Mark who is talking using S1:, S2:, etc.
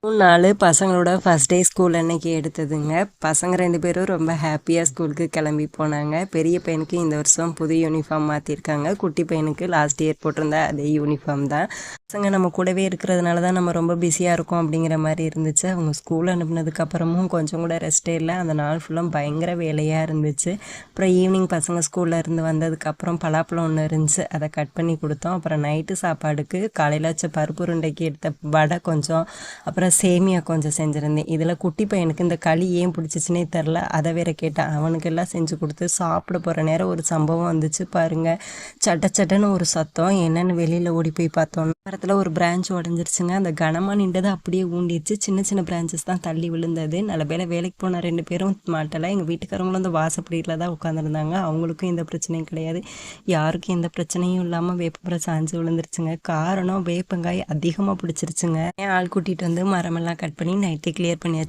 S1: 3 நாள் பசங்களோட first day school அன்னைக்கு எடுத்ததுங்க. பசங்க 2 பேரும் ரொம்ப ஹாப்பியாக ஸ்கூலுக்கு கிளம்பி போனாங்க. பெரிய பையனுக்கு இந்த வருஷம் புது யூனிஃபார்ம் மாற்றிருக்காங்க. குட்டி பையனுக்கு லாஸ்ட் இயர் போட்டிருந்த அதே யூனிஃபார்ம் தான். பசங்க நம்ம கூடவே இருக்கிறதுனால தான் நம்ம ரொம்ப பிஸியாக இருக்கோம் அப்படிங்கிற மாதிரி இருந்துச்சு. அவங்க ஸ்கூல் அனுப்புனதுக்கப்புறமும் கொஞ்சம் கூட ரெஸ்ட்டே இல்லை. அந்த நாள் ஃபுல்லாக பயங்கர வேலையாக இருந்துச்சு. அப்புறம் ஈவினிங் பசங்க ஸ்கூலில் இருந்து வந்ததுக்கப்புறம் பலாப்பழம் ஒன்று இருந்துச்சு, அதை கட் பண்ணி கொடுத்தோம். அப்புறம் நைட்டு சாப்பாடுக்கு காலையில் வச்ச பருப்பு உருண்டைக்கு எடுத்த வடை கொஞ்சம், அப்புறம் சேமியா கொஞ்சம் செஞ்சுருந்தேன். இதில் குட்டி பையனுக்கு இந்த களி ஏன் பிடிச்சிச்சினே தெரில, அதை வேற கேட்டேன். அவனுக்கெல்லாம் செஞ்சு கொடுத்து சாப்பிட போகிற நேரம் ஒரு சம்பவம் வந்துச்சு பாருங்கள். சட்டன்னு ஒரு சத்தம், என்னென்னு வெளியில் ஓடி போய் பார்த்தோம். மரத்தில் ஒரு பிரான்ச் உடஞ்சிருச்சுங்க. அந்த கனமாக நின்றது அப்படியே ஊண்டிடுச்சு. சின்ன பிரான்ச்சஸ் தான் தள்ளி விழுந்தது. நல்ல வேலைக்கு போன 2 பேரும் மாட்டலை. எங்கள் வீட்டுக்காரங்களும் அந்த வாசப்படியில் தான் உட்காந்துருந்தாங்க. அவங்களுக்கும் எந்த பிரச்சனையும் கிடையாது. யாருக்கும் எந்த பிரச்சனையும் இல்லாமல் வேப்பமரம் சாஞ்சு விழுந்துருச்சுங்க. காரணம் வேப்பங்காய் அதிகமாக பிடிச்சிருச்சுங்க. ஆள் கூட்டிகிட்டு வந்து மரமெல்லாம் கட் பண்ணி நைட்டே கிளியர் பண்ணியாச்சு.